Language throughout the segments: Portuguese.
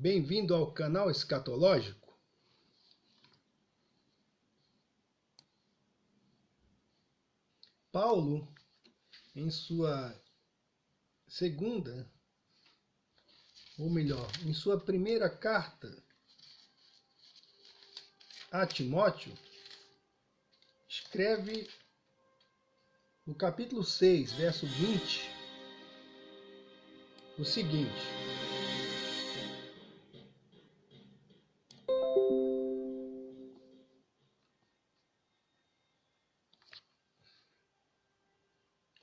Bem-vindo ao canal Escatológico. Paulo, em sua segunda, ou melhor, em sua primeira carta a Timóteo, escreve no capítulo 6, verso 20, o seguinte: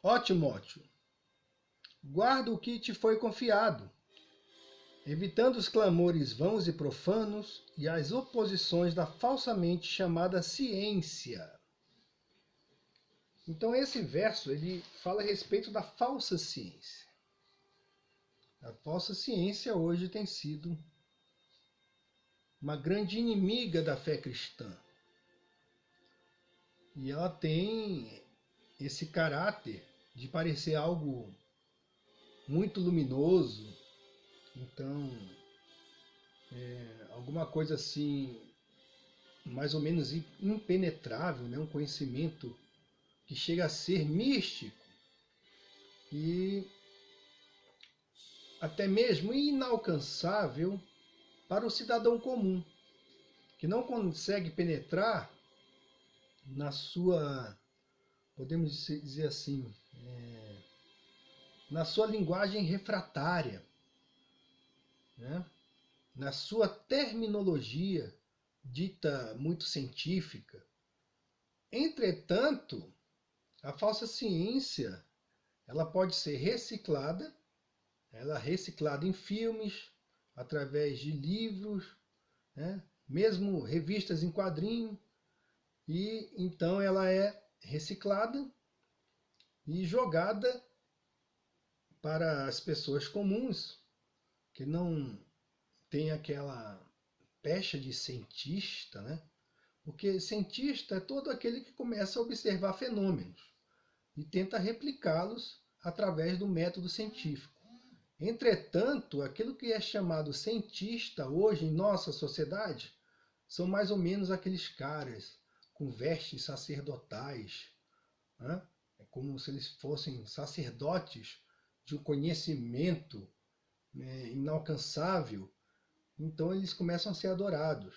Ó Timóteo, guarda o que te foi confiado, evitando os clamores vãos e profanos e as oposições da falsamente chamada ciência. Então esse verso ele fala a respeito da falsa ciência. A falsa ciência hoje tem sido uma grande inimiga da fé cristã. E ela tem esse caráter de parecer algo muito luminoso. Então, alguma coisa assim, mais ou menos impenetrável, né? Um conhecimento que chega a ser místico e até mesmo inalcançável para o cidadão comum, que não consegue penetrar na sua, podemos dizer assim, na sua linguagem refratária, né? Na sua terminologia dita muito científica. Entretanto, a falsa ciência ela pode ser reciclada, ela é reciclada em filmes, através de livros, né? Mesmo revistas em quadrinho, e então ela é reciclada e jogada para as pessoas comuns que não tem aquela pecha de cientista, né? Porque cientista é todo aquele que começa a observar fenômenos e tenta replicá-los através do método científico. Entretanto, aquilo que é chamado cientista hoje em nossa sociedade são mais ou menos aqueles caras com vestes sacerdotais, né? É como se eles fossem sacerdotes de um conhecimento, né, inalcançável. Então eles começam a ser adorados.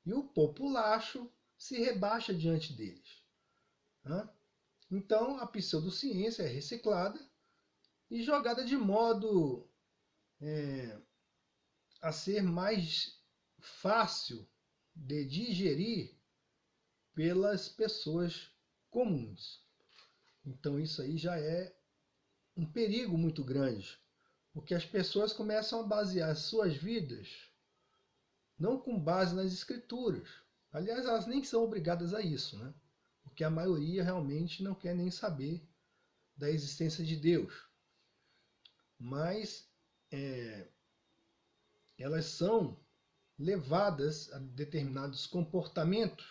E o populacho se rebaixa diante deles, né? Então a pseudociência é reciclada e jogada de modo a ser mais fácil de digerir pelas pessoas comuns. Então isso aí já é um perigo muito grande, porque as pessoas começam a basear suas vidas não com base nas escrituras. Aliás, elas nem são obrigadas a isso, né? Porque a maioria realmente não quer nem saber da existência de Deus. Mas elas são levadas a determinados comportamentos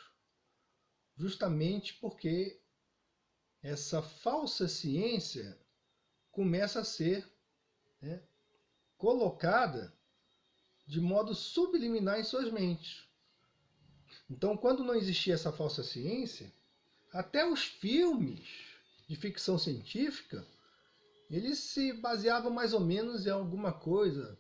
justamente porque essa falsa ciência começa a ser, né, colocada de modo subliminar em suas mentes. Então, quando não existia essa falsa ciência, até os filmes de ficção científica, eles se baseavam mais ou menos em alguma coisa,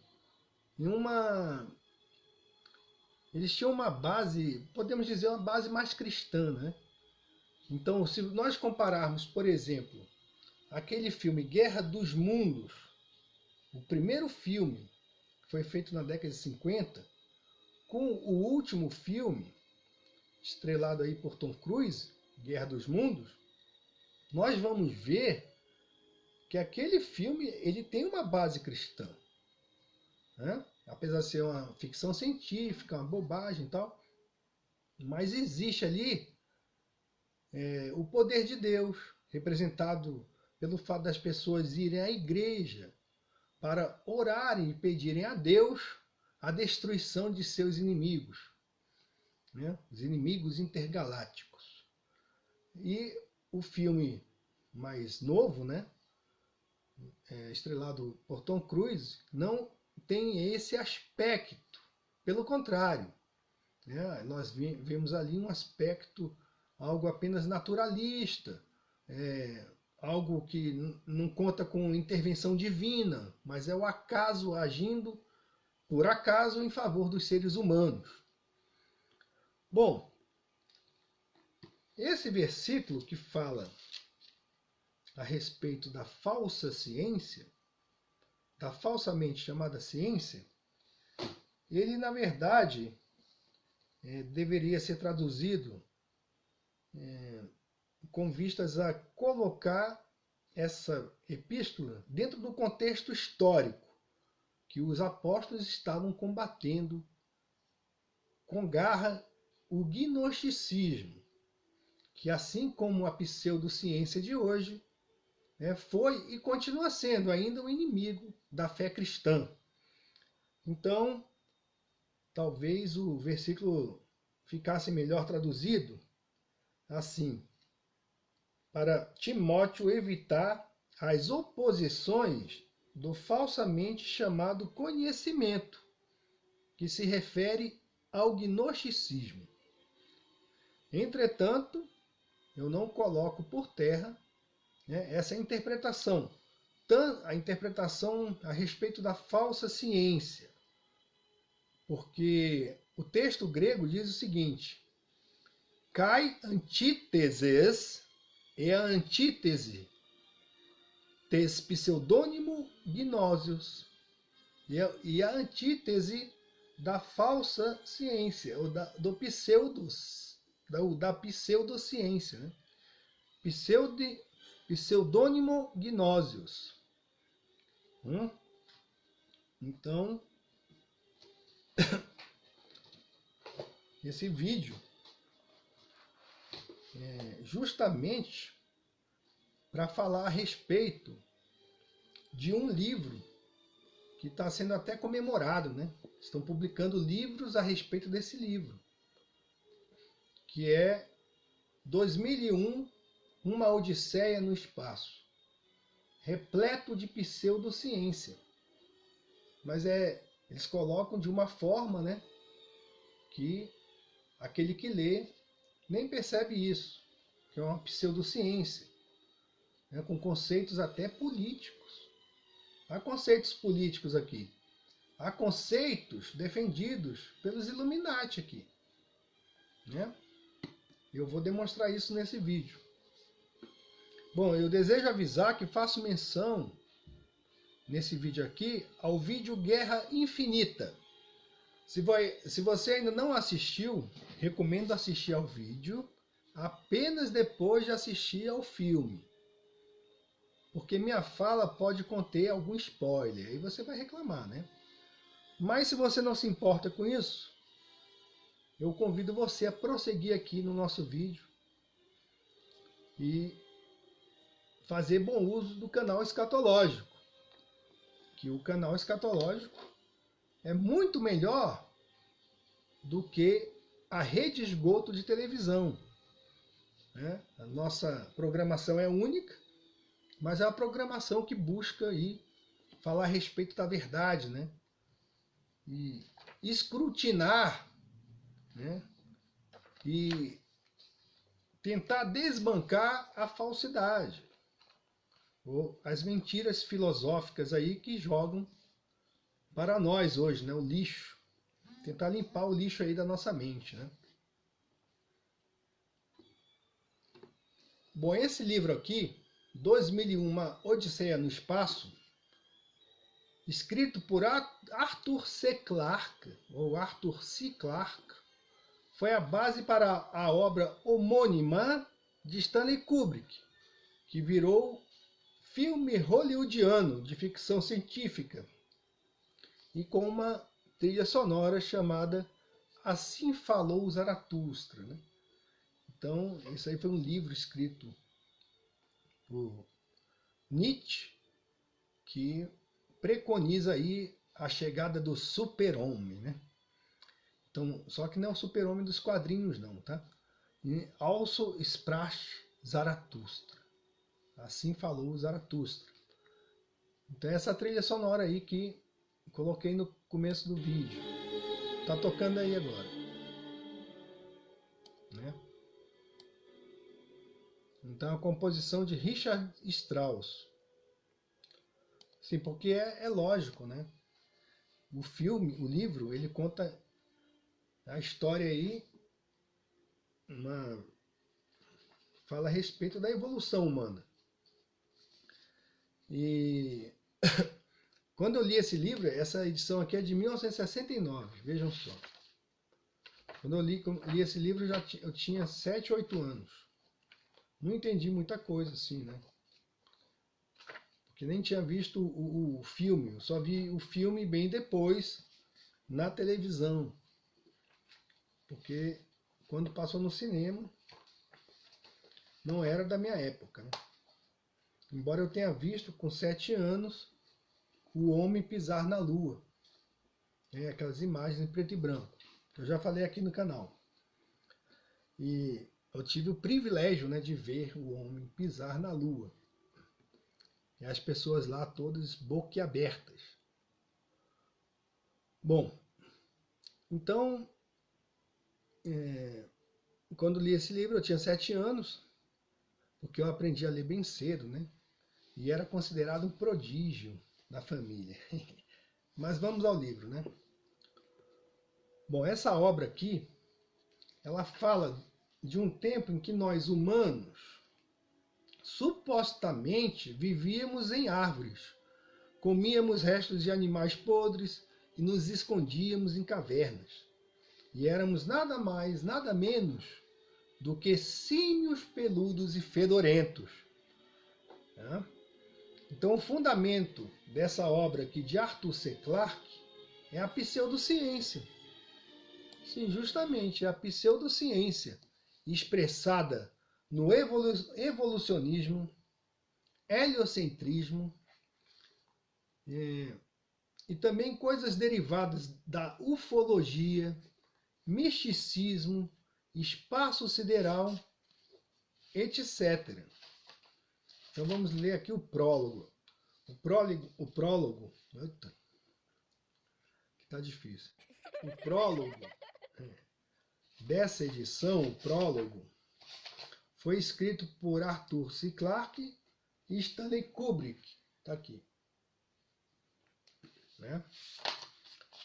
eles tinham uma base, podemos dizer, uma base mais cristã, né? Então, se nós compararmos, por exemplo, aquele filme Guerra dos Mundos, o primeiro filme, que foi feito na década de 50, com o último filme, estrelado aí por Tom Cruise, Guerra dos Mundos, nós vamos ver que aquele filme ele tem uma base cristã, né? Apesar de ser uma ficção científica, uma bobagem e tal, mas existe ali o poder de Deus, representado pelo fato das pessoas irem à igreja para orarem e pedirem a Deus a destruição de seus inimigos, né? Os inimigos intergalácticos. E o filme mais novo, né, estrelado por Tom Cruise, não tem esse aspecto. Pelo contrário, né? Nós vemos ali um aspecto, algo apenas naturalista, algo que não conta com intervenção divina, mas é o acaso agindo por acaso em favor dos seres humanos. Bom, esse versículo que fala a respeito da falsa ciência, da falsamente chamada ciência, ele, na verdade, deveria ser traduzido com vistas a colocar essa epístola dentro do contexto histórico que os apóstolos estavam combatendo com garra o gnosticismo, que, assim como a pseudociência de hoje, foi e continua sendo ainda um inimigo da fé cristã. Então, talvez o versículo ficasse melhor traduzido assim: para Timóteo evitar as oposições do falsamente chamado conhecimento, que se refere ao gnosticismo. Entretanto, eu não coloco por terra essa interpretação, a interpretação a respeito da falsa ciência, porque o texto grego diz o seguinte: kai antíteses é a antítese tes pseudônimo gnósios, e a antítese da falsa ciência, ou da pseudociência, né? Pseudônimo gnósios. Então, esse vídeo é justamente para falar a respeito de um livro que está sendo até comemorado, né? Estão publicando livros a respeito desse livro, que é 2001, Uma Odisseia no Espaço, repleto de pseudociência. Mas eles colocam de uma forma, né, que aquele que lê nem percebe isso, que é uma pseudociência, né, com conceitos até políticos. Há conceitos políticos aqui. Há conceitos defendidos pelos Illuminati aqui, né? Eu vou demonstrar isso nesse vídeo. Bom, eu desejo avisar que faço menção nesse vídeo aqui ao vídeo Guerra Infinita. Se você ainda não assistiu, recomendo assistir ao vídeo apenas depois de assistir ao filme, porque minha fala pode conter algum spoiler, aí você vai reclamar, né? Mas se você não se importa com isso, eu convido você a prosseguir aqui no nosso vídeo e fazer bom uso do canal escatológico, que o canal escatológico é muito melhor do que a rede esgoto de televisão, né? A nossa programação é única, mas é uma programação que busca aí falar a respeito da verdade, né? E escrutinar, né? E tentar desbancar a falsidade, ou as mentiras filosóficas aí que jogam para nós hoje, né? O lixo. Tentar limpar o lixo aí da nossa mente, né? Bom, esse livro aqui, 2001, Uma Odisseia no Espaço, escrito por Arthur C. Clarke, ou Arthur C. Clarke, foi a base para a obra homônima de Stanley Kubrick, que virou filme hollywoodiano de ficção científica, e com uma trilha sonora chamada Assim Falou Zaratustra, né? Então, isso aí foi um livro escrito por Nietzsche, que preconiza aí a chegada do super-homem, né? Então, só que não é o super-homem dos quadrinhos, não, tá? E Also sprach Zaratustra. Assim falou Zaratustra. Então, essa trilha sonora aí que coloquei no começo do vídeo. Tá tocando aí agora, né? Então, a composição de Richard Strauss. Sim, porque é lógico, né? O filme, o livro, ele conta a história aí, fala a respeito da evolução humana. E quando eu li esse livro, essa edição aqui é de 1969, vejam só. Quando eu li esse livro, eu tinha 7, 8 anos. Não entendi muita coisa assim, né? Porque nem tinha visto o filme, eu só vi o filme bem depois, na televisão. Porque quando passou no cinema, não era da minha época, né? Embora eu tenha visto com 7 anos o homem pisar na lua. Aquelas imagens em preto e branco, que eu já falei aqui no canal. E eu tive o privilégio, né, de ver o homem pisar na lua. E as pessoas lá todas boquiabertas. Bom, então, quando li esse livro eu tinha 7 anos, porque eu aprendi a ler bem cedo, né? E era considerado um prodígio da família. Mas vamos ao livro, né? Bom, essa obra aqui, ela fala de um tempo em que nós humanos supostamente vivíamos em árvores, comíamos restos de animais podres e nos escondíamos em cavernas. E éramos nada mais, nada menos do que símios peludos e fedorentos. Então, o fundamento dessa obra aqui de Arthur C. Clarke é a pseudociência. Sim, justamente, é a pseudociência expressada no evolucionismo, heliocentrismo e também coisas derivadas da ufologia, misticismo, espaço sideral, etc. Então vamos ler aqui o prólogo. O prólogo, eita, que tá difícil. O prólogo dessa edição, o prólogo, foi escrito por Arthur C. Clarke e Stanley Kubrick. Está aqui. Né?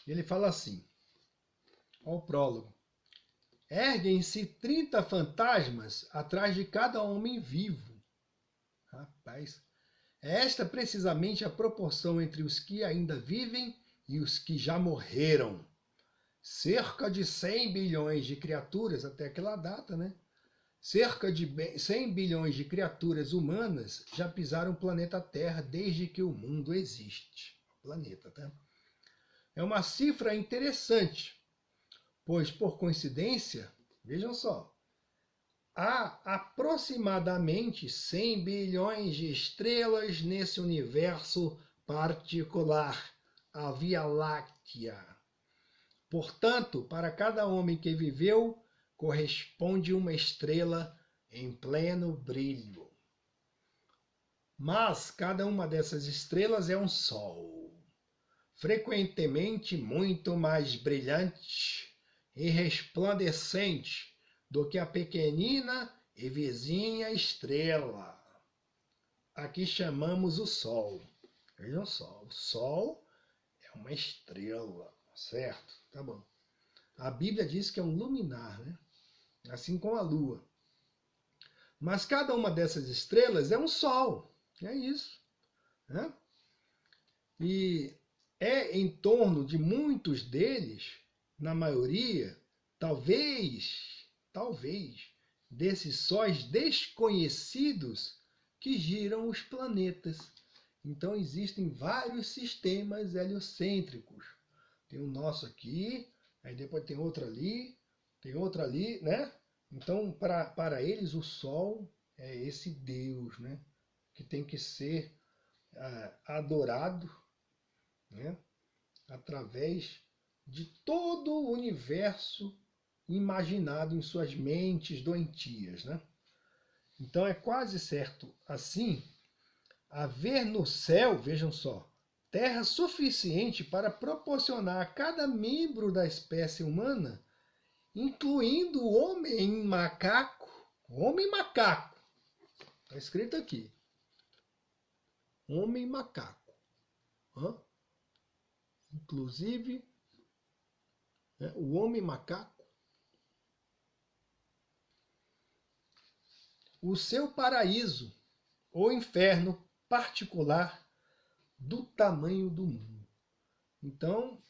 Ele fala assim, ao prólogo. Erguem-se 30 fantasmas atrás de cada homem vivo. Rapaz, é esta precisamente a proporção entre os que ainda vivem e os que já morreram. Cerca de 100 bilhões de criaturas, até aquela data, né? Cerca de 100 bilhões de criaturas humanas já pisaram o planeta Terra desde que o mundo existe. O planeta, tá? É uma cifra interessante, pois, por coincidência, vejam só, há aproximadamente 100 bilhões de estrelas nesse universo particular, a Via Láctea. Portanto, para cada homem que viveu, corresponde uma estrela em pleno brilho. Mas cada uma dessas estrelas é um sol, frequentemente muito mais brilhante e resplandecente do que a pequenina e vizinha estrela. Aqui chamamos o Sol. Vejam só, o Sol é uma estrela, certo? Tá bom. A Bíblia diz que é um luminar, né? Assim como a Lua. Mas cada uma dessas estrelas é um Sol. É isso. Né? E é em torno de muitos deles, na maioria, talvez, desses sóis desconhecidos que giram os planetas. Então existem vários sistemas heliocêntricos. Tem o nosso aqui, aí depois tem outro ali, né? Então, para eles, o Sol é esse Deus, né? Que tem que ser adorado, né? Através de todo o universo imaginado em suas mentes doentias, né? Então é quase certo assim haver no céu, vejam só, terra suficiente para proporcionar a cada membro da espécie humana, incluindo o homem macaco, está escrito aqui, homem macaco, inclusive o homem macaco, o seu paraíso ou inferno particular do tamanho do mundo. Então,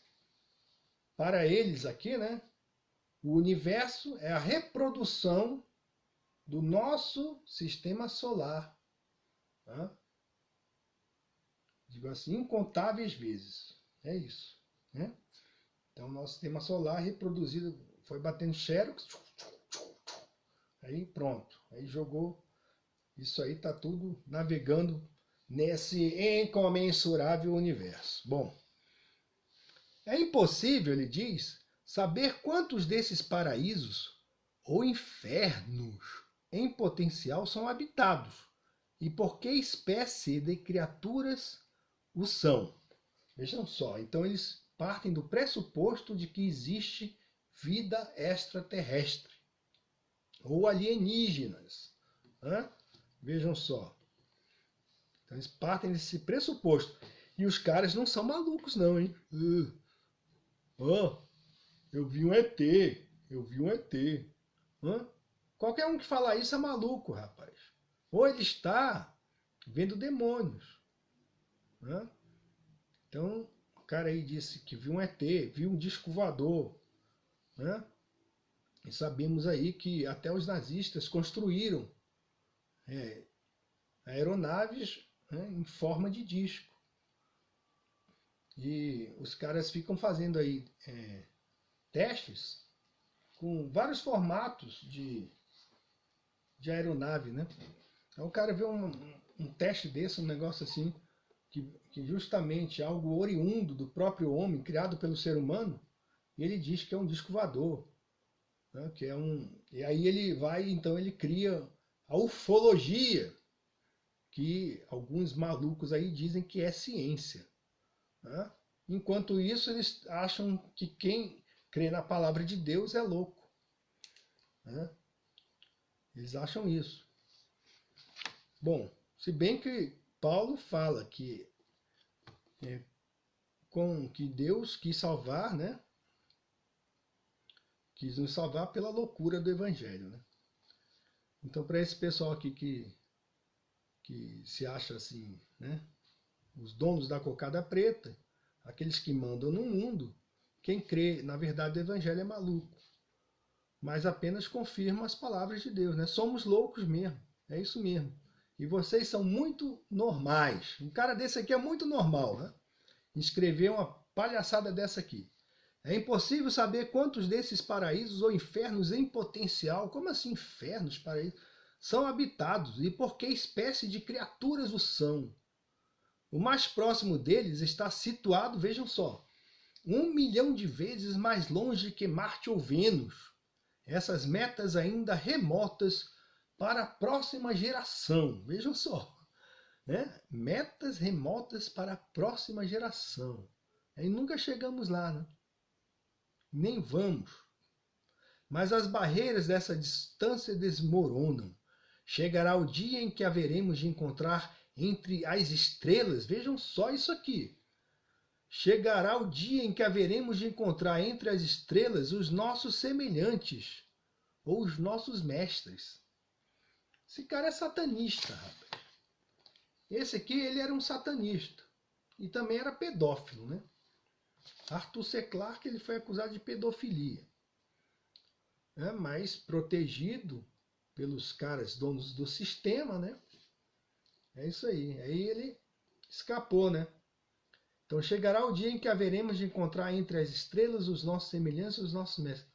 para eles aqui, né, o universo é a reprodução do nosso sistema solar. Tá? Digo assim, incontáveis vezes. É isso. Né? Então, o nosso sistema solar reproduzido, foi batendo xerox, aí pronto. Aí jogou, isso aí está tudo navegando nesse incomensurável universo. Bom, é impossível, ele diz, saber quantos desses paraísos ou infernos em potencial são habitados e por que espécie de criaturas o são. Vejam só, então eles partem do pressuposto de que existe vida extraterrestre ou alienígenas. Vejam só. Então eles partem desse pressuposto. E os caras não são malucos não, hein? Eu vi um ET. Eu vi um ET. Qualquer um que falar isso é maluco, rapaz. Ou ele está vendo demônios. Então, o cara aí disse que viu um ET, viu um disco voador. E sabemos aí que até os nazistas construíram aeronaves em forma de disco. E os caras ficam fazendo aí testes com vários formatos de aeronave, né? Então o cara vê um teste desse, um negócio assim, que justamente é algo oriundo do próprio homem, criado pelo ser humano, e ele diz que é um disco voador. Né? E aí ele vai, então ele cria a ufologia, que alguns malucos aí dizem que é ciência. Né? Enquanto isso, eles acham que quem crê na palavra de Deus é louco. Né? Eles acham isso. Bom, se bem que Paulo fala que que Deus quis salvar, né? Quis nos salvar pela loucura do Evangelho. Né? Então, para esse pessoal aqui que se acha assim, né? Os donos da cocada preta, aqueles que mandam no mundo, quem crê na verdade do Evangelho é maluco. Mas apenas confirma as palavras de Deus. Né? Somos loucos mesmo, é isso mesmo. E vocês são muito normais. Um cara desse aqui é muito normal. Né? Escrever uma palhaçada dessa aqui. É impossível saber quantos desses paraísos ou infernos em potencial, como assim infernos, paraísos, são habitados e por que espécie de criaturas o são. O mais próximo deles está situado, vejam só, 1 milhão de vezes mais longe que Marte ou Vênus. Essas metas ainda remotas para a próxima geração. Vejam só. Né? Metas remotas para a próxima geração. E nunca chegamos lá, né? Nem vamos. Mas as barreiras dessa distância desmoronam. Chegará o dia em que haveremos de encontrar entre as estrelas, vejam só isso aqui. Chegará o dia em que haveremos de encontrar entre as estrelas os nossos semelhantes, ou os nossos mestres. Esse cara é satanista, rapaz. Esse aqui, ele era um satanista. E também era pedófilo, né? Arthur C. Clarke, ele foi acusado de pedofilia. Mas protegido pelos caras donos do sistema, né? É isso aí. Aí ele escapou, né? Então chegará o dia em que haveremos de encontrar entre as estrelas os nossos semelhantes e os nossos mestres.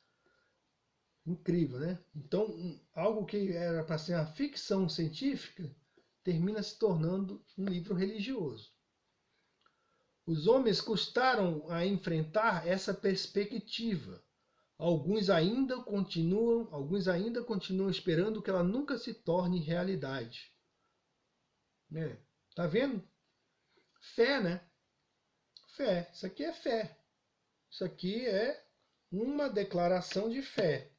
Incrível, né? Então, algo que era para ser uma ficção científica termina se tornando um livro religioso. Os homens custaram a enfrentar essa perspectiva. Alguns ainda continuam esperando que ela nunca se torne realidade. Tá vendo? Fé, né? Fé. Isso aqui é fé. Isso aqui é uma declaração de fé.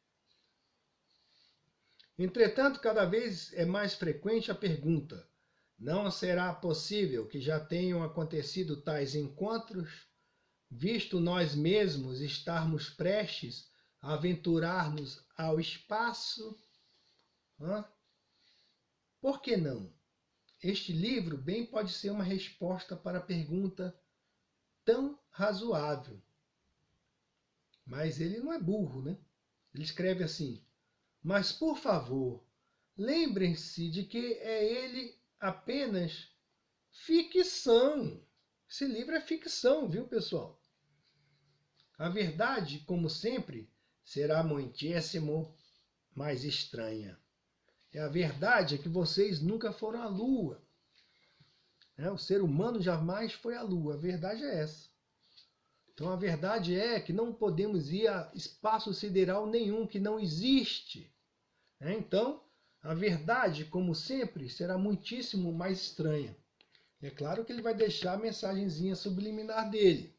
Entretanto, cada vez é mais frequente a pergunta: não será possível que já tenham acontecido tais encontros, visto nós mesmos estarmos prestes a aventurar-nos ao espaço? Por que não? Este livro bem pode ser uma resposta para a pergunta tão razoável. Mas ele não é burro, né? Ele escreve assim: mas, por favor, lembrem-se de que é ele apenas ficção. Esse livro é ficção, viu, pessoal? A verdade, como sempre, será muitíssimo mais estranha. A verdade é que vocês nunca foram à Lua. O ser humano jamais foi à Lua. A verdade é essa. Então a verdade é que não podemos ir a espaço sideral nenhum, que não existe. Então, a verdade, como sempre, será muitíssimo mais estranha. É claro que ele vai deixar a mensagenzinha subliminar dele.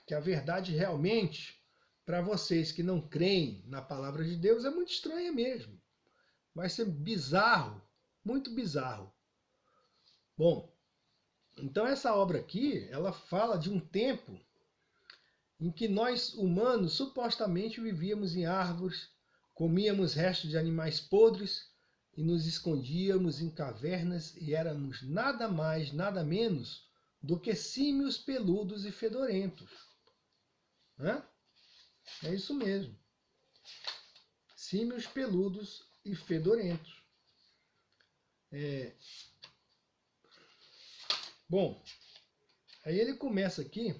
Que a verdade realmente, para vocês que não creem na palavra de Deus, é muito estranha mesmo. Vai ser bizarro, muito bizarro. Bom, então essa obra aqui, ela fala de um tempo em que nós humanos supostamente vivíamos em árvores, comíamos restos de animais podres e nos escondíamos em cavernas e éramos nada mais, nada menos do que símios peludos e fedorentos. É isso mesmo. Símios peludos e fedorentos. Bom, aí ele começa aqui,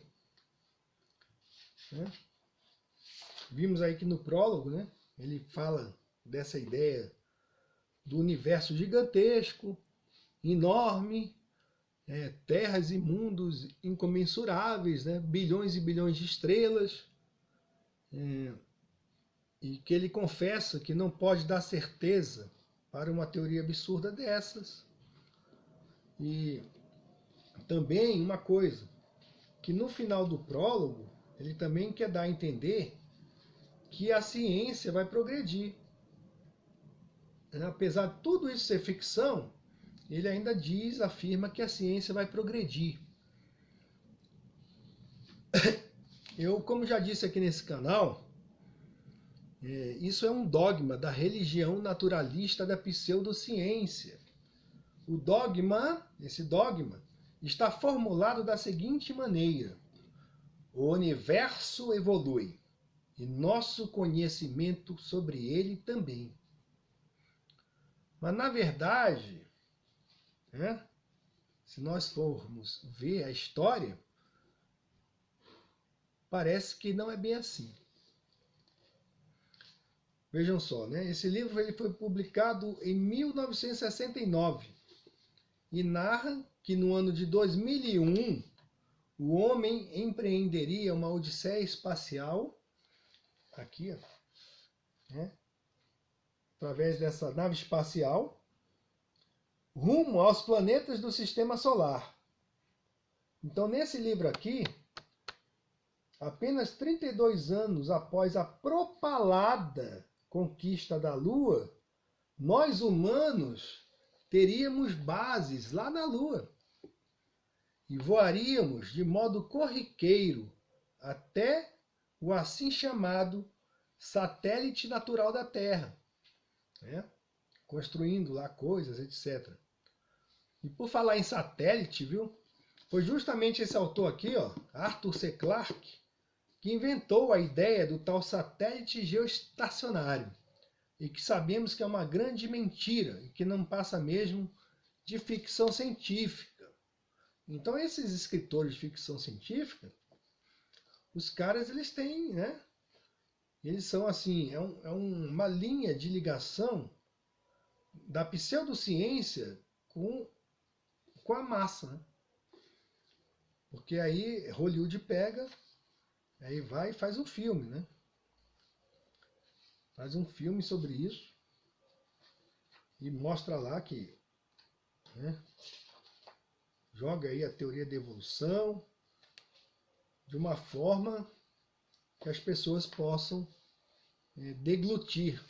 vimos aí que no prólogo, ele fala dessa ideia do universo gigantesco, enorme, terras e mundos incomensuráveis, bilhões e bilhões de estrelas, e que ele confessa que não pode dar certeza para uma teoria absurda dessas. E também uma coisa, que no final do prólogo, ele também quer dar a entender que a ciência vai progredir. Apesar de tudo isso ser ficção, ele ainda afirma que a ciência vai progredir. Eu, como já disse aqui nesse canal, isso é um dogma da religião naturalista da pseudociência. O dogma, esse dogma, está formulado da seguinte maneira: o universo evolui e nosso conhecimento sobre ele também. Mas, na verdade, se nós formos ver a história, parece que não é bem assim. Vejam só, esse livro ele foi publicado em 1969 e narra que no ano de 2001 o homem empreenderia uma odisseia espacial, aqui, através dessa nave espacial, rumo aos planetas do Sistema Solar. Então, nesse livro aqui, apenas 32 anos após a propalada conquista da Lua, nós humanos teríamos bases lá na Lua e voaríamos de modo corriqueiro até o assim chamado satélite natural da Terra, construindo lá coisas, etc. E por falar em satélite, viu? Foi justamente esse autor aqui, Arthur C. Clarke, que inventou a ideia do tal satélite geoestacionário, e que sabemos que é uma grande mentira e que não passa mesmo de ficção científica. Então esses escritores de ficção científica, os caras eles têm, eles são assim, uma linha de ligação da pseudociência com a massa, Porque aí Hollywood pega, aí vai e faz um filme, Faz um filme sobre isso e mostra lá que, joga aí a teoria da evolução, de uma forma que as pessoas possam deglutir.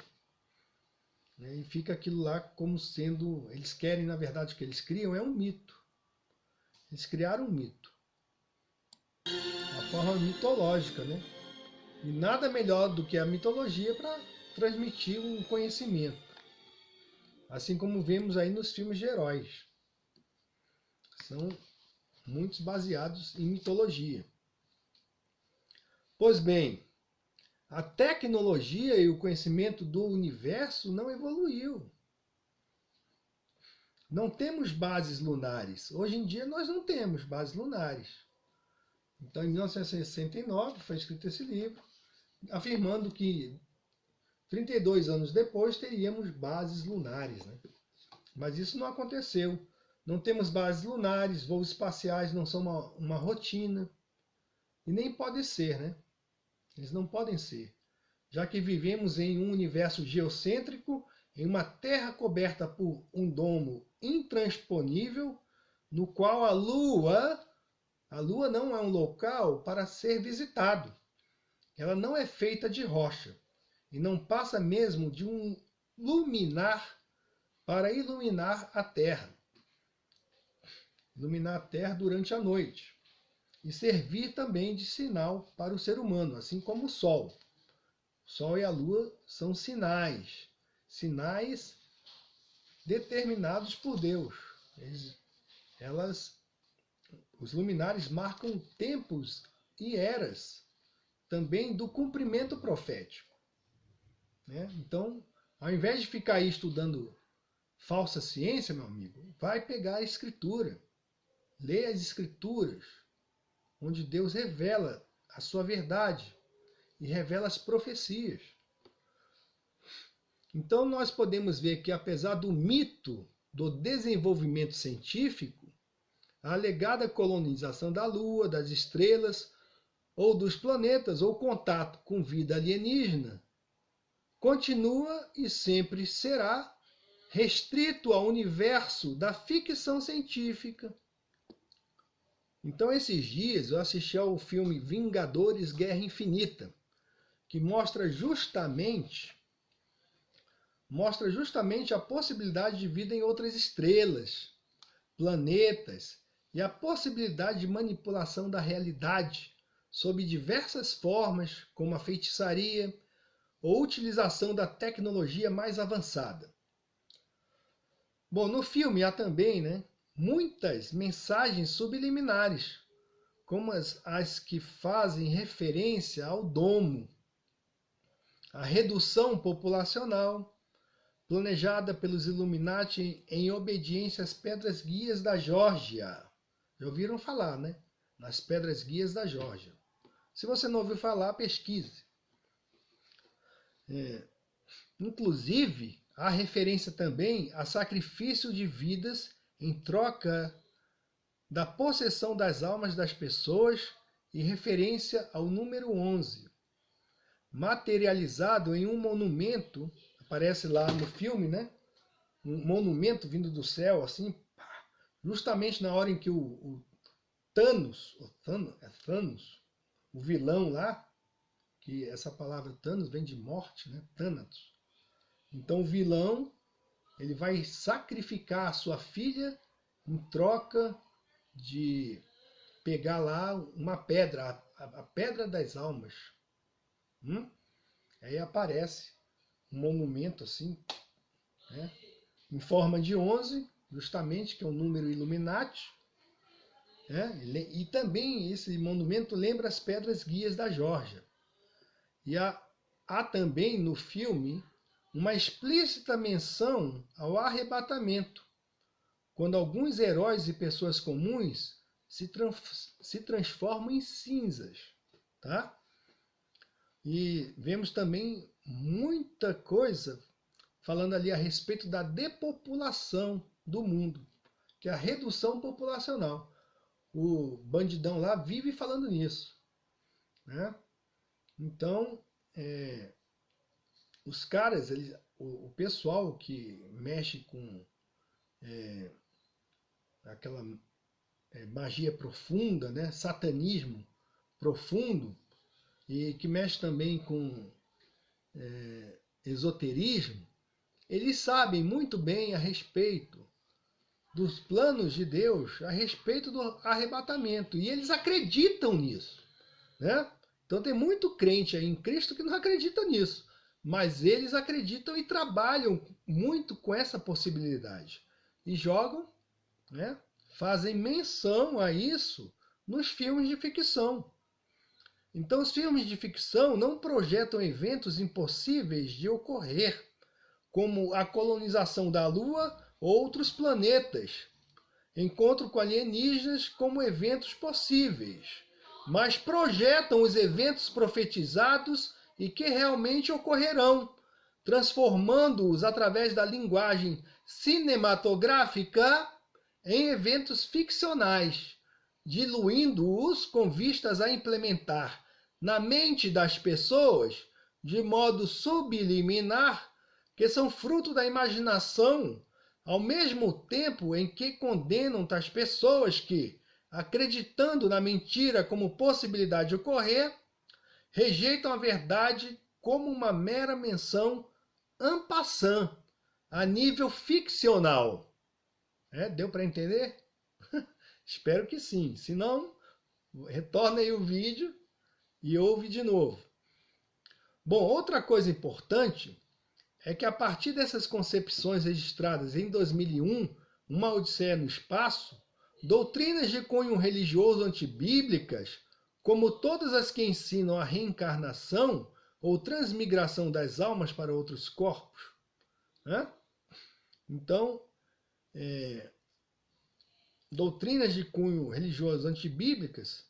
Né? E fica aquilo lá como sendo... Eles querem, na verdade, o que eles criam é um mito. Eles criaram um mito. Uma forma mitológica, né? E nada melhor do que a mitologia para transmitir um conhecimento. Assim como vemos aí nos filmes de heróis. São muitos baseados em mitologia. Pois bem, a tecnologia e o conhecimento do universo não evoluiu. Não temos bases lunares. Hoje em dia nós não temos bases lunares. Então, em 1969 foi escrito esse livro, afirmando que 32 anos depois teríamos bases lunares, né? Mas isso não aconteceu. Não temos bases lunares, voos espaciais não são uma rotina. E nem pode ser, né? Eles não podem ser. Já que vivemos em um universo geocêntrico, em uma terra coberta por um domo intransponível, no qual a Lua não é um local para ser visitado. Ela não é feita de rocha e não passa mesmo de um luminar para iluminar a Terra. Iluminar a Terra durante a noite. E servir também de sinal para o ser humano, assim como o Sol. O Sol e a Lua são sinais. Sinais determinados por Deus. Os luminares marcam tempos e eras também do cumprimento profético. Né? Então, ao invés de ficar aí estudando falsa ciência, meu amigo, vai pegar a Escritura. Lê as Escrituras, onde Deus revela a sua verdade e revela as profecias. Então nós podemos ver que, apesar do mito do desenvolvimento científico, a alegada colonização da Lua, das estrelas ou dos planetas ou contato com vida alienígena continua e sempre será restrito ao universo da ficção científica. Então, esses dias eu assisti ao filme Vingadores Guerra Infinita, que mostra justamente a possibilidade de vida em outras estrelas, planetas e a possibilidade de manipulação da realidade sob diversas formas, como a feitiçaria ou utilização da tecnologia mais avançada. Bom, no filme há também, muitas mensagens subliminares, como as que fazem referência ao domo, a redução populacional, planejada pelos Illuminati em obediência às pedras guias da Geórgia. Já ouviram falar, né? Nas pedras guias da Geórgia. Se você não ouviu falar, pesquise. Inclusive, há referência também a sacrifício de vidas em troca da possessão das almas das pessoas e referência ao número 11, materializado em um monumento, aparece lá no filme, né? Um monumento vindo do céu, assim, justamente na hora em que o Thanos, o vilão lá, que essa palavra Thanos vem de morte, né? Thanatos. Então o vilão, ele vai sacrificar a sua filha em troca de pegar lá uma pedra, a pedra das almas. Aí aparece um monumento assim, né? Em forma de 11, justamente, que é um número Illuminati. E também esse monumento lembra as pedras guias da Geórgia. E há também no filme uma explícita menção ao arrebatamento, quando alguns heróis e pessoas comuns se transformam em cinzas. Tá? E vemos também muita coisa falando ali a respeito da depopulação do mundo, que é a redução populacional. O bandidão lá vive falando nisso. Né? Então, os caras, o pessoal que mexe com aquela magia profunda, né? Satanismo profundo e que mexe também com esoterismo, eles sabem muito bem a respeito dos planos de Deus, a respeito do arrebatamento. E eles acreditam nisso, né? Então tem muito crente aí em Cristo que não acredita nisso. Mas eles acreditam e trabalham muito com essa possibilidade. E jogam, né? Fazem menção a isso nos filmes de ficção. Então os filmes de ficção não projetam eventos impossíveis de ocorrer, como a colonização da Lua ou outros planetas, encontro com alienígenas como eventos possíveis, mas projetam os eventos profetizados e que realmente ocorrerão, transformando-os através da linguagem cinematográfica em eventos ficcionais, diluindo-os com vistas a implementar na mente das pessoas, de modo subliminar, que são fruto da imaginação, ao mesmo tempo em que condenam tais pessoas que, acreditando na mentira como possibilidade de ocorrer, rejeitam a verdade como uma mera menção en passant, a nível ficcional. Deu para entender? Espero que sim. Se não, retorna aí o vídeo e ouve de novo. Bom, outra coisa importante é que a partir dessas concepções registradas em 2001, Uma Odisseia no Espaço, doutrinas de cunho religioso antibíblicas, como todas as que ensinam a reencarnação ou transmigração das almas para outros corpos, né? Então, doutrinas de cunho religioso antibíblicas,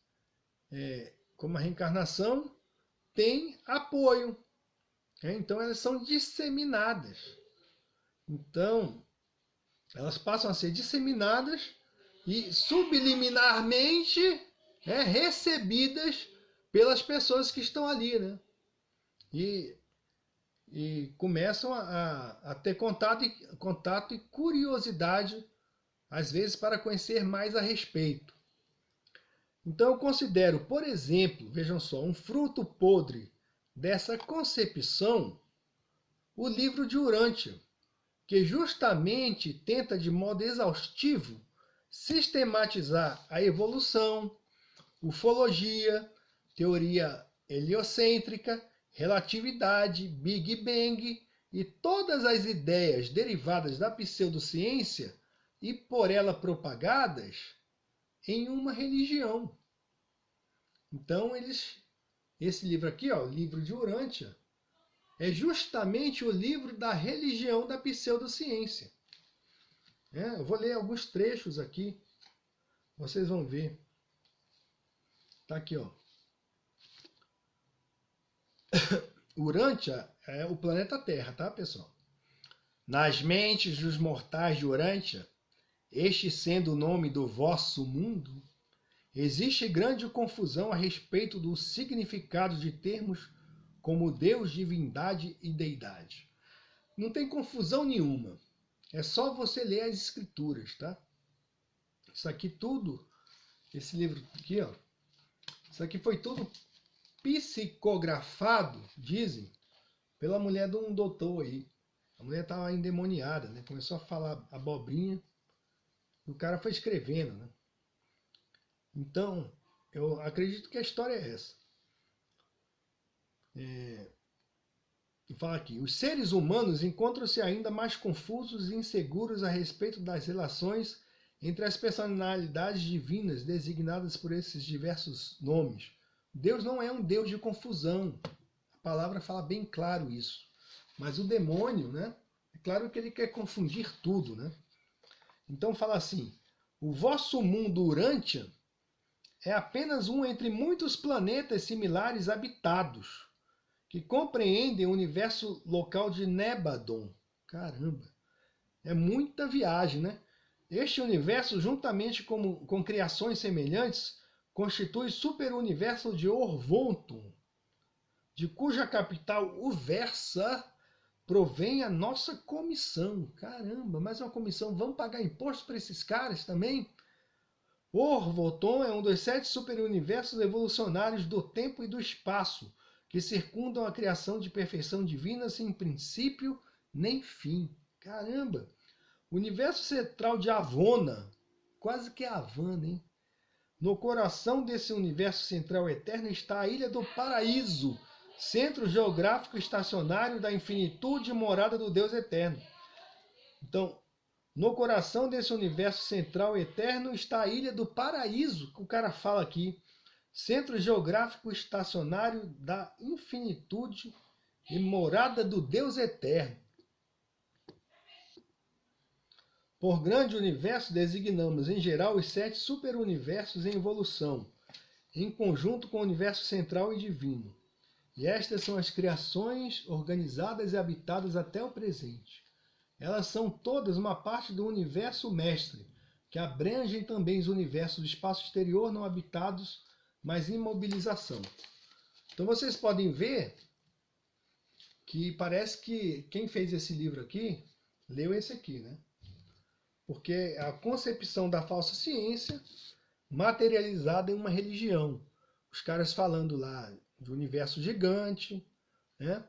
como a reencarnação, têm apoio. Então, elas são disseminadas. Então, elas passam a ser disseminadas e subliminarmente recebidas pelas pessoas que estão ali, né? E começam a ter contato e curiosidade, às vezes, para conhecer mais a respeito. Então, eu considero, por exemplo, vejam só, um fruto podre dessa concepção, o livro de Urântia, que justamente tenta de modo exaustivo sistematizar a evolução, ufologia, teoria heliocêntrica, relatividade, Big Bang e todas as ideias derivadas da pseudociência e por ela propagadas em uma religião. Então, esse livro aqui, o livro de Urântia, é justamente o livro da religião da pseudociência. Eu vou ler alguns trechos aqui, vocês vão ver. Tá aqui, ó. Urântia é o planeta Terra, tá, pessoal? Nas mentes dos mortais de Urântia, este sendo o nome do vosso mundo, existe grande confusão a respeito do significado de termos como Deus, divindade e deidade. Não tem confusão nenhuma. É só você ler as escrituras, tá? Isso aqui tudo, esse livro aqui, ó, isso aqui foi tudo psicografado, dizem, pela mulher de um doutor aí. A mulher estava endemoniada, né? Começou a falar abobrinha. E o cara foi escrevendo, né? Então, eu acredito que a história é essa. E fala aqui, os seres humanos encontram-se ainda mais confusos e inseguros a respeito das relações entre as personalidades divinas designadas por esses diversos nomes. Deus não é um Deus de confusão. A palavra fala bem claro isso. Mas o demônio, né? É claro que ele quer confundir tudo, né? Então fala assim, o vosso mundo Urântia é apenas um entre muitos planetas similares habitados, que compreendem o universo local de Nébadon. Caramba, é muita viagem, né? Este universo, juntamente com criações semelhantes, constitui o superuniverso de Orvonton, de cuja capital, Uversa, provém a nossa comissão. Caramba, mais uma comissão. Vamos pagar imposto para esses caras também? Orvoton é um dos 7 superuniversos evolucionários do tempo e do espaço, que circundam a criação de perfeição divina sem princípio nem fim. Caramba! O universo central de Avona, quase que é Havana, hein? No coração desse universo central eterno está a Ilha do Paraíso, centro geográfico estacionário da infinitude e morada do Deus eterno. Então, no coração desse universo central eterno está a Ilha do Paraíso, que o cara fala aqui. Centro geográfico estacionário da infinitude e morada do Deus eterno. Por grande universo designamos, em geral, os 7 superuniversos em evolução, em conjunto com o universo central e divino. E estas são as criações organizadas e habitadas até o presente. Elas são todas uma parte do universo mestre, que abrangem também os universos do espaço exterior não habitados, mas em mobilização. Então vocês podem ver que parece que quem fez esse livro aqui, leu esse aqui, né? Porque é a concepção da falsa ciência materializada em uma religião. Os caras falando lá de universo gigante, né?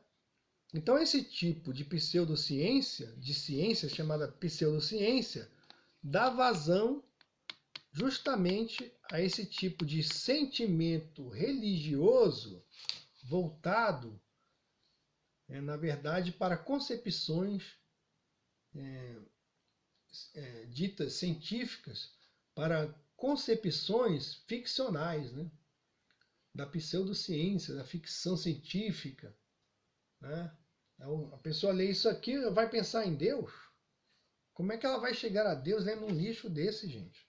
Então esse tipo de pseudociência, de ciência chamada pseudociência, dá vazão justamente a esse tipo de sentimento religioso voltado, na verdade, para concepções ditas científicas, para concepções ficcionais, né? Da pseudociência, da ficção científica, né? A pessoa lê isso aqui e vai pensar em Deus? Como é que ela vai chegar a Deus lendo um lixo desse, gente?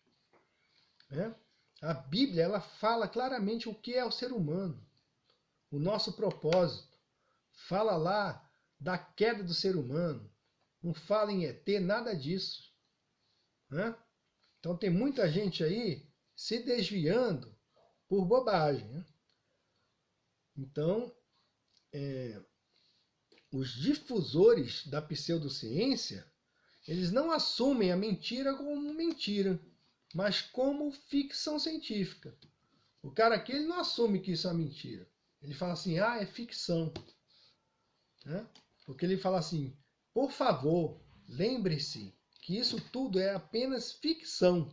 A Bíblia ela fala claramente o que é o ser humano, o nosso propósito. Fala lá da queda do ser humano. Não fala em ET, nada disso. Então tem muita gente aí se desviando por bobagem. Então, os difusores da pseudociência, eles não assumem a mentira como mentira, mas como ficção científica. O cara aqui ele não assume que isso é mentira. Ele fala assim, é ficção. Porque ele fala assim, por favor, lembre-se que isso tudo é apenas ficção.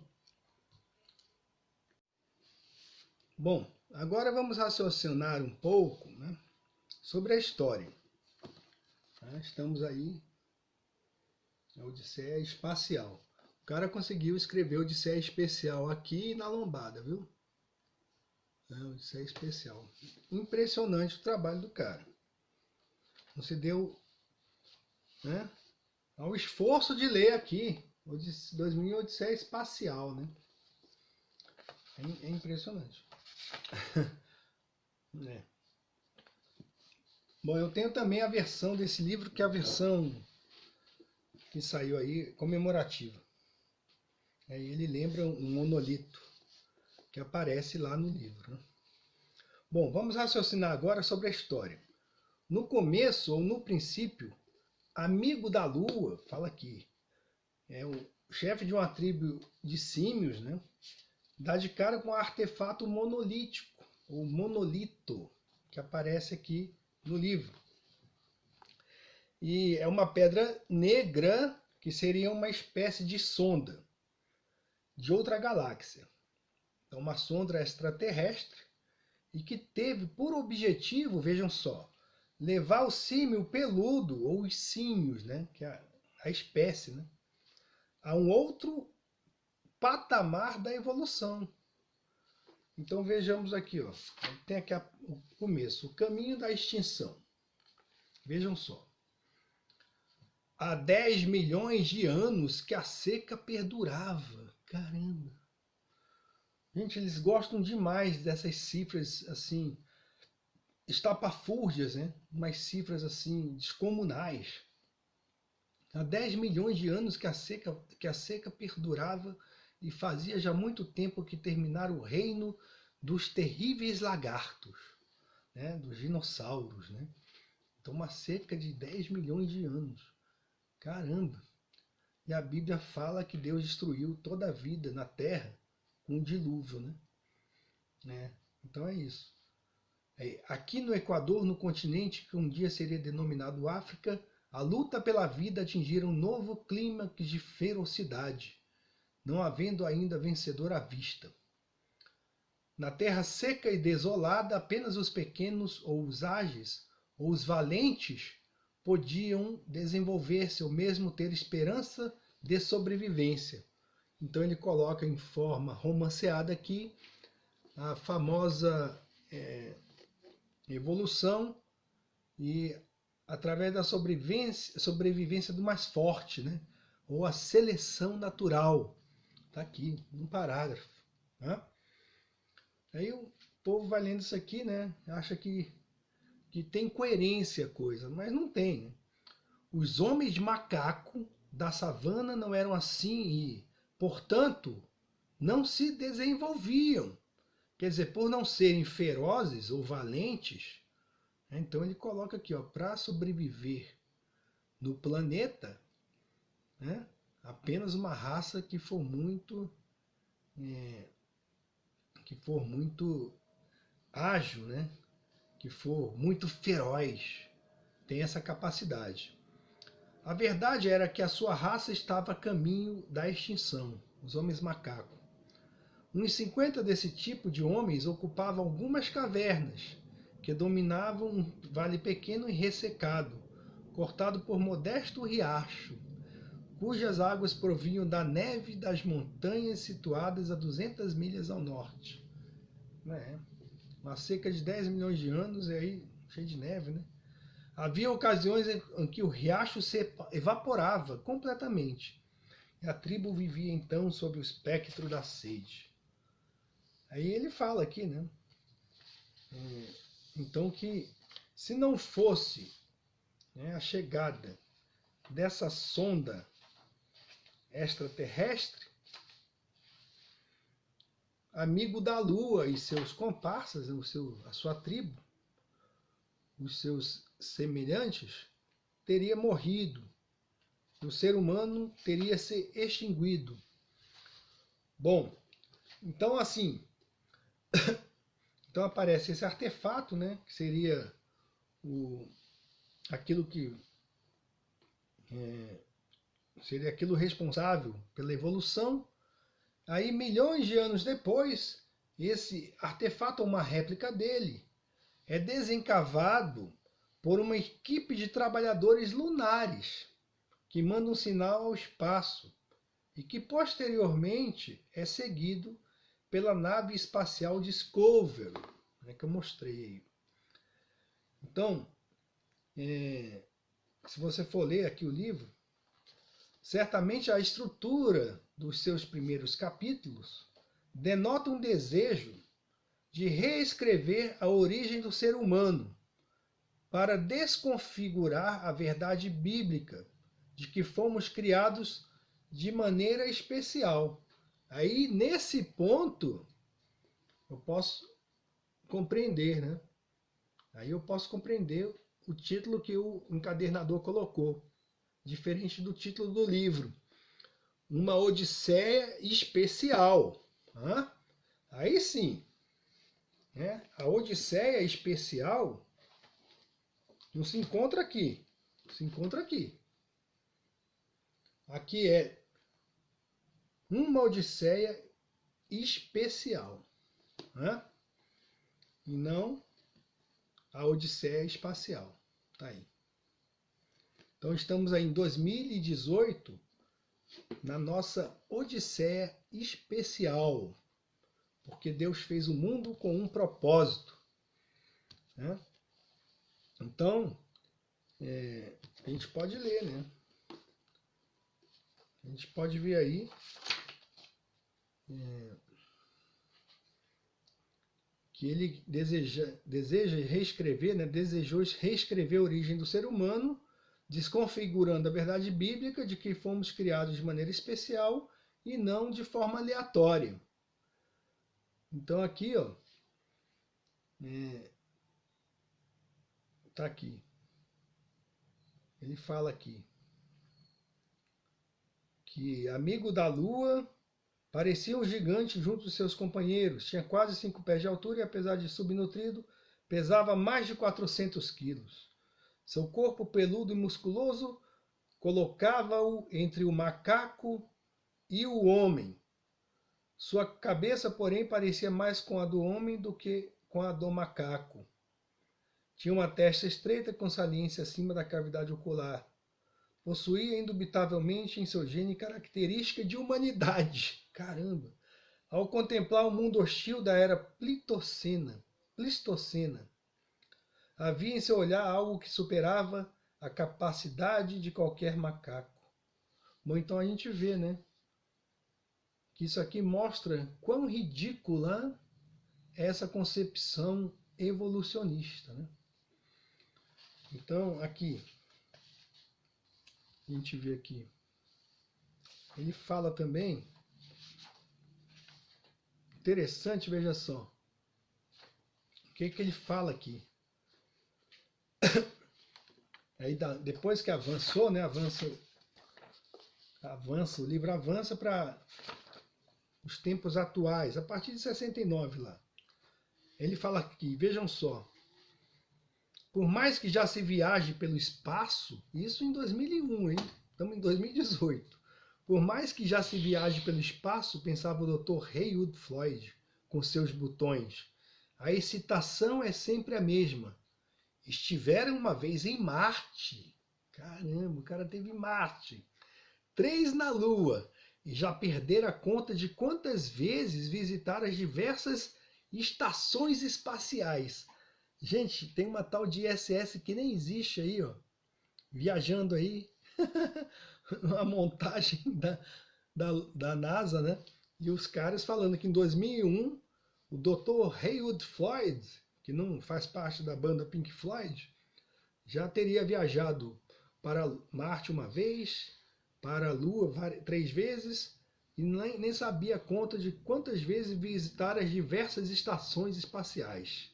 Bom, agora vamos raciocinar um pouco, né, sobre a história. Estamos aí na Odisseia Espacial. O cara conseguiu escrever Odisseia Espacial aqui na lombada, viu? Odisseia Espacial. Impressionante o trabalho do cara. Não se deu, ao esforço de ler aqui 2000 Odisseia Espacial, né? É impressionante. Bom, eu tenho também a versão desse livro, que é a versão que saiu aí comemorativa. Ele lembra um monolito que aparece lá no livro. Bom, vamos raciocinar agora sobre a história. No começo, ou no princípio, amigo da Lua, fala aqui, é o chefe de uma tribo de símios, né? Dá de cara com um artefato monolítico, ou monolito, que aparece aqui no livro. E é uma pedra negra, que seria uma espécie de sonda de outra galáxia. Então, uma sonda extraterrestre, e que teve por objetivo, vejam só, levar o símio peludo, ou os símios, né, que é a espécie, né, a um outro patamar da evolução. Então vejamos aqui, tem aqui o começo, o caminho da extinção. Vejam só. Há 10 milhões de anos que a seca perdurava. Caramba! Gente, eles gostam demais dessas cifras assim, estapafúrdias, né? Umas cifras assim, descomunais. Há 10 milhões de anos que a seca perdurava e fazia já muito tempo que terminara o reino dos terríveis lagartos, né? Dos dinossauros, né? Então uma seca de 10 milhões de anos. Caramba! E a Bíblia fala que Deus destruiu toda a vida na terra com o dilúvio, né? Então é isso. Aqui no Equador, no continente que um dia seria denominado África, a luta pela vida atingira um novo clímax de ferocidade, não havendo ainda vencedor à vista. Na terra seca e desolada, apenas os pequenos ou os ágeis ou os valentes podiam desenvolver-se ou mesmo ter esperança de sobrevivência. Então ele coloca em forma romanceada aqui a famosa evolução e através da sobrevivência do mais forte, né? Ou a seleção natural. Está aqui, num parágrafo. Né? Aí o povo vai lendo isso aqui, né? Acha que tem coerência a coisa, mas não tem. Né? Os homens de macaco da savana não eram assim e, portanto, não se desenvolviam. Quer dizer, por não serem ferozes ou valentes, né? Então ele coloca aqui, para sobreviver no planeta, né? Apenas uma raça que for muito ágil, né? Que for muito feroz, tem essa capacidade. A verdade era que a sua raça estava a caminho da extinção, os homens macaco. Uns 50 desse tipo de homens ocupavam algumas cavernas que dominavam um vale pequeno e ressecado, cortado por modesto riacho, cujas águas provinham da neve das montanhas situadas a 200 milhas ao norte. Uma seca de 10 milhões de anos e aí cheio de neve, né? Havia ocasiões em que o riacho se evaporava completamente, e a tribo vivia então sob o espectro da sede. Aí ele fala aqui, né? Então que se não fosse, né, a chegada dessa sonda extraterrestre, amigo da Lua e seus comparsas, a sua tribo, os seus semelhantes, teria morrido. O ser humano teria se extinguido. Bom, então assim, então aparece esse artefato, né, que seria aquilo que seria aquilo responsável pela evolução. Aí, milhões de anos depois, esse artefato, uma réplica dele, é desencavado por uma equipe de trabalhadores lunares que manda um sinal ao espaço e que posteriormente é seguido pela nave espacial Discovery, né, que eu mostrei. Então, se você for ler aqui o livro, certamente a estrutura dos seus primeiros capítulos denota um desejo de reescrever a origem do ser humano para desconfigurar a verdade bíblica de que fomos criados de maneira especial. Aí, nesse ponto, eu posso compreender, né? Aí eu posso compreender o título que o encadernador colocou, diferente do título do livro. Uma Odisseia especial. Aí sim, né? A Odisseia especial não se encontra aqui. Se encontra aqui. Aqui é uma Odisseia especial. E não a Odisseia espacial. Tá aí. Então estamos aí em 2018 na nossa Odisseia especial. Porque Deus fez o mundo com um propósito. Né? Então, a gente pode ler, né? A gente pode ver aí que ele deseja reescrever, né? Desejou reescrever a origem do ser humano, desconfigurando a verdade bíblica de que fomos criados de maneira especial e não de forma aleatória. Então aqui, tá aqui. Ele fala aqui que amigo da Lua Parecia um gigante junto dos seus companheiros. Tinha quase 5 pés de altura e, apesar de subnutrido, pesava mais de 400 quilos. Seu corpo peludo e musculoso colocava-o entre o macaco e o homem. Sua cabeça, porém, parecia mais com a do homem do que com a do macaco. Tinha uma testa estreita com saliência acima da cavidade ocular. Possuía indubitavelmente em seu gene característica de humanidade. Caramba! Ao contemplar o mundo hostil da era Pleistocena, havia em seu olhar algo que superava a capacidade de qualquer macaco. Bom, então a gente vê, né? Que isso aqui mostra quão ridícula é essa concepção evolucionista, né? Então, aqui, a gente vê aqui, ele fala também, interessante, veja só, o que ele fala aqui. Aí, depois que avançou, né, o livro avança para os tempos atuais, a partir de 69 lá. Ele fala aqui, vejam só, por mais que já se viaje pelo espaço, isso em 2001, hein? Estamos em 2018. Por mais que já se viaje pelo espaço, pensava o Dr. Heywood Floyd, com seus botões, a excitação é sempre a mesma. Estiveram uma vez em Marte. Caramba, o cara teve Marte. 3 na Lua. E já perderam a conta de quantas vezes visitaram as diversas estações espaciais. Gente, tem uma tal de ISS que nem existe aí, ó. Viajando aí. Uma montagem da NASA, né? E os caras falando que em 2001, o Dr. Heywood Floyd, que não faz parte da banda Pink Floyd, já teria viajado para Marte uma vez, para a Lua 3 vezes, e nem sabia a conta de quantas vezes visitar as diversas estações espaciais.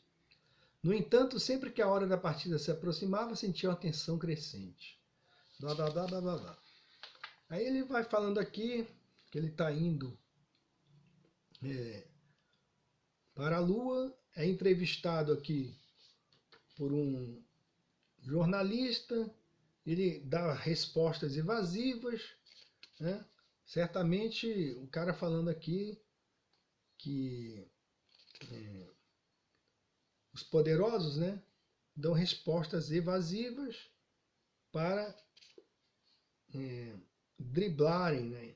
No entanto, sempre que a hora da partida se aproximava, sentia uma tensão crescente. Aí ele vai falando aqui que ele está indo para a Lua, é entrevistado aqui por um jornalista, ele dá respostas evasivas, né? Certamente o cara falando aqui que os poderosos, né, dão respostas evasivas para driblarem, né,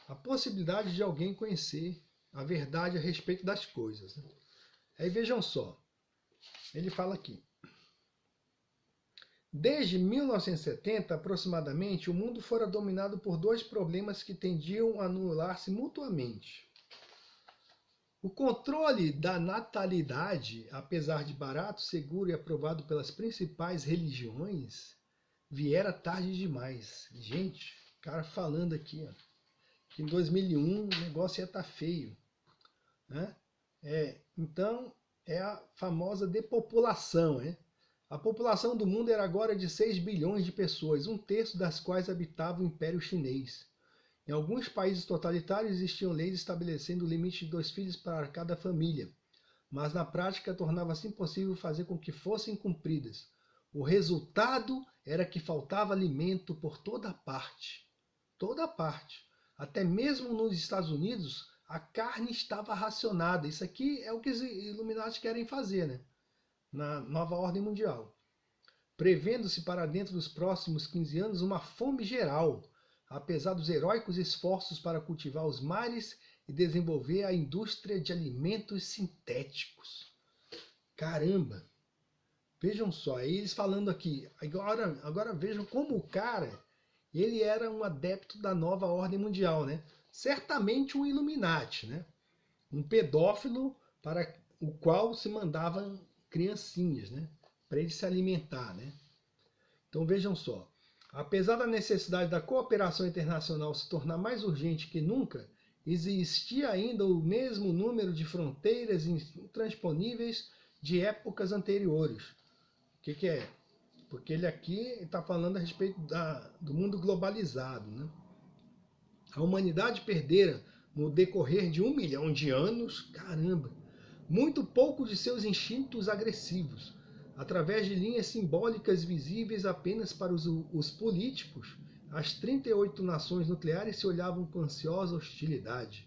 a possibilidade de alguém conhecer a verdade a respeito das coisas, né? Aí vejam só, ele fala aqui. Desde 1970, aproximadamente, o mundo fora dominado por 2 problemas que tendiam a anular-se mutuamente. O controle da natalidade, apesar de barato, seguro e aprovado pelas principais religiões, viera tarde demais. Gente, o cara falando aqui, ó, que em 2001 o negócio ia estar feio, né? Então, é a famosa depopulação, né? A população do mundo era agora de 6 bilhões de pessoas, 1/3 das quais habitava o Império Chinês. Em alguns países totalitários existiam leis estabelecendo o limite de 2 filhos para cada família, mas na prática tornava-se impossível fazer com que fossem cumpridas. O resultado era que faltava alimento por toda parte. Toda parte. Até mesmo nos Estados Unidos, a carne estava racionada. Isso aqui é o que os Illuminati querem fazer, né? Na nova ordem mundial. Prevendo-se para dentro dos próximos 15 anos uma fome geral, apesar dos heróicos esforços para cultivar os mares e desenvolver a indústria de alimentos sintéticos. Caramba! Vejam só, aí eles falando aqui, agora vejam como o cara, ele era um adepto da nova ordem mundial, né? Certamente um Illuminati, né? Um pedófilo para o qual se mandavam criancinhas, né? Para ele se alimentar, né? Então vejam só, apesar da necessidade da cooperação internacional se tornar mais urgente que nunca, existia ainda o mesmo número de fronteiras intransponíveis de épocas anteriores. O que é? Porque ele aqui está falando a respeito do mundo globalizado, né? A humanidade perdera, no decorrer de 1 milhão de anos, caramba, muito pouco de seus instintos agressivos, através de linhas simbólicas visíveis apenas para os políticos. As 38 nações nucleares se olhavam com ansiosa hostilidade.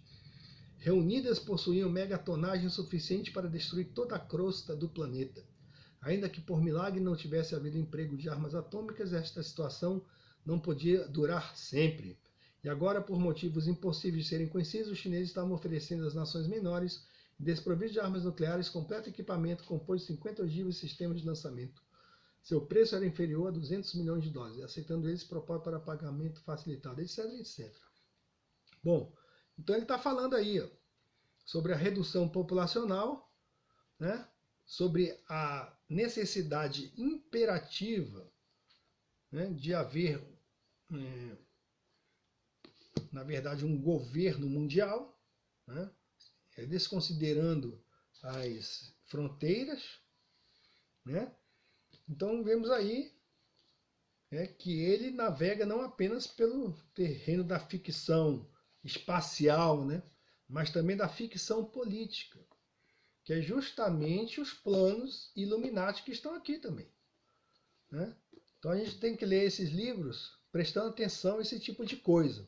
Reunidas, possuíam megatonagem suficiente para destruir toda a crosta do planeta. Ainda que por milagre não tivesse havido emprego de armas atômicas, esta situação não podia durar sempre. E agora, por motivos impossíveis de serem conhecidos, os chineses estavam oferecendo às nações menores, desprovidas de armas nucleares, completo equipamento composto de 50 ogivas e sistemas de lançamento. Seu preço era inferior a 200 milhões de dólares, aceitando eles propósito para pagamento facilitado, etc, etc. Bom, então ele está falando aí sobre a redução populacional, né? Sobre a necessidade imperativa, né, de haver, na verdade, um governo mundial, né, desconsiderando as fronteiras, né? Então vemos aí que ele navega não apenas pelo terreno da ficção espacial, né, mas também da ficção política, que é justamente os planos Illuminati que estão aqui também, né? Então a gente tem que ler esses livros prestando atenção a esse tipo de coisa.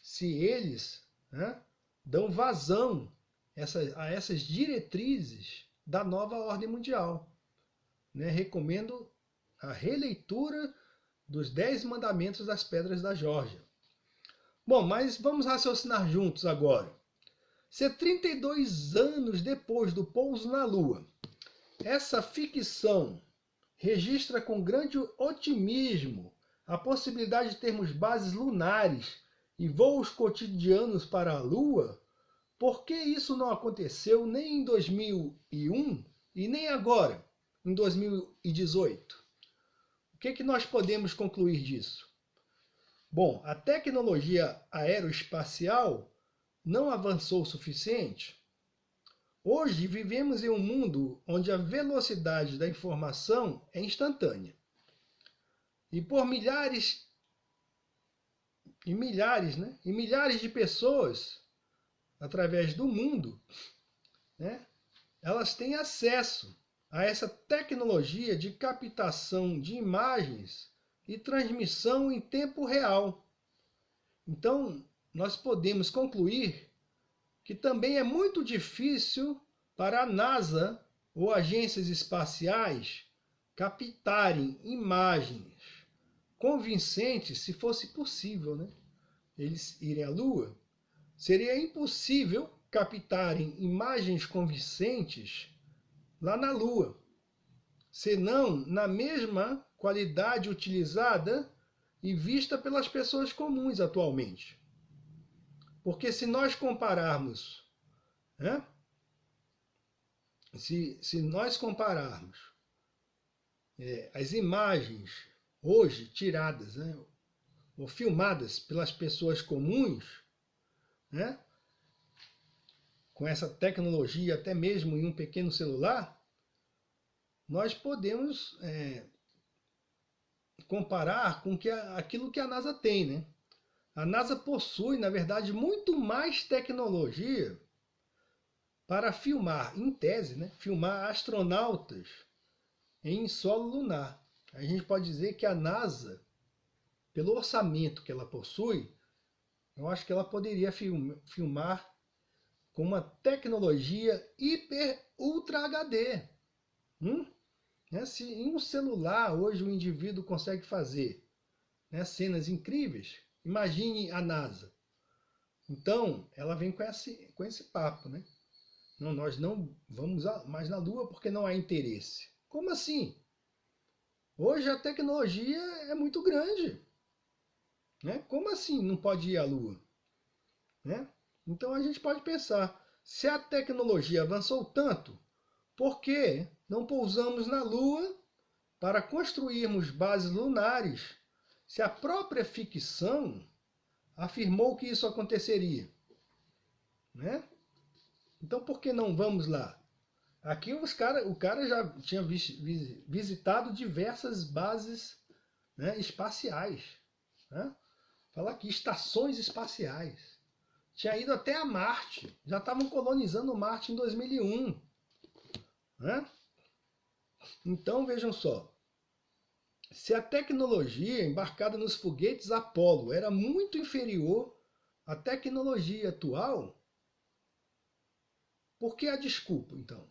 Se eles, né, dão vazão a essas diretrizes da nova ordem mundial, né? Recomendo a releitura dos 10 mandamentos das Pedras da Geórgia. Bom, mas vamos raciocinar juntos agora. Se 32 anos depois do pouso na Lua, essa ficção registra com grande otimismo a possibilidade de termos bases lunares e voos cotidianos para a Lua, por que isso não aconteceu nem em 2001 e nem agora, em 2018? O que nós podemos concluir disso? Bom, a tecnologia aeroespacial não avançou o suficiente? Hoje vivemos em um mundo onde a velocidade da informação é instantânea. E por milhares e milhares de pessoas através do mundo, né, elas têm acesso a essa tecnologia de captação de imagens e transmissão em tempo real. Então, nós podemos concluir que também é muito difícil para a NASA ou agências espaciais captarem imagens convincentes, se fosse possível, né, eles irem à Lua. Seria impossível captarem imagens convincentes lá na Lua, senão na mesma qualidade utilizada e vista pelas pessoas comuns atualmente. Porque se nós compararmos, né, se nós compararmos as imagens hoje tiradas, né, ou filmadas pelas pessoas comuns, né, com essa tecnologia, até mesmo em um pequeno celular, nós podemos comparar com aquilo que a NASA tem, né? A NASA possui, na verdade, muito mais tecnologia para filmar, em tese, né, filmar astronautas em solo lunar. A gente pode dizer que a NASA, pelo orçamento que ela possui, eu acho que ela poderia filmar com uma tecnologia hiper ultra HD. Se em um celular hoje o indivíduo consegue fazer, né, cenas incríveis, imagine a NASA. Então, ela vem com esse papo, né? Não, nós não vamos mais na Lua porque não há interesse. Como assim? Hoje a tecnologia é muito grande, né? Como assim não pode ir à Lua? Né? Então a gente pode pensar, se a tecnologia avançou tanto, por que não pousamos na Lua para construirmos bases lunares, se a própria ficção afirmou que isso aconteceria? Né? Então por que não vamos lá? Aqui o cara já tinha visitado diversas bases, né, espaciais, né? Fala aqui, estações espaciais. Tinha ido até a Marte. Já estavam colonizando Marte em 2001. Né? Então, vejam só. Se a tecnologia embarcada nos foguetes Apollo era muito inferior à tecnologia atual, por que a desculpa, então?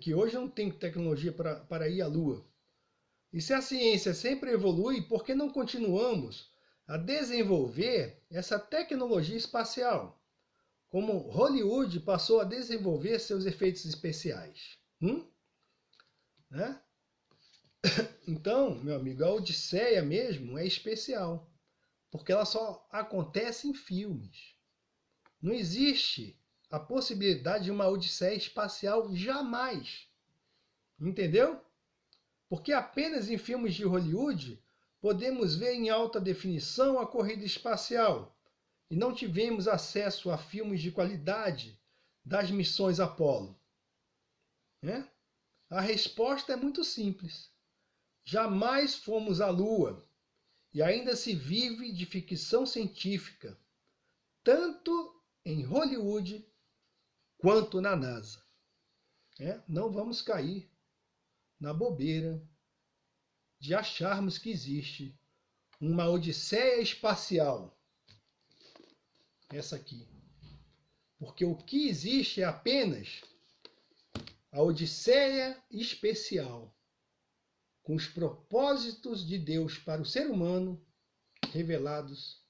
Que hoje não tem tecnologia para ir à Lua. E se a ciência sempre evolui, por que não continuamos a desenvolver essa tecnologia espacial? Como Hollywood passou a desenvolver seus efeitos especiais. Né? Então, meu amigo, a Odisseia mesmo é especial, porque ela só acontece em filmes. Não existe a possibilidade de uma Odisseia espacial jamais. Entendeu? Porque apenas em filmes de Hollywood podemos ver em alta definição a corrida espacial e não tivemos acesso a filmes de qualidade das missões Apollo. Né? A resposta é muito simples. Jamais fomos à Lua e ainda se vive de ficção científica, tanto em Hollywood quanto na NASA. Não vamos cair na bobeira de acharmos que existe uma Odisseia espacial. Essa aqui. Porque o que existe é apenas a Odisseia especial, com os propósitos de Deus para o ser humano revelados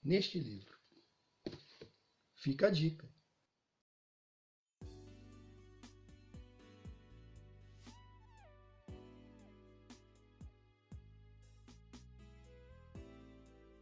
neste livro. Fica a dica.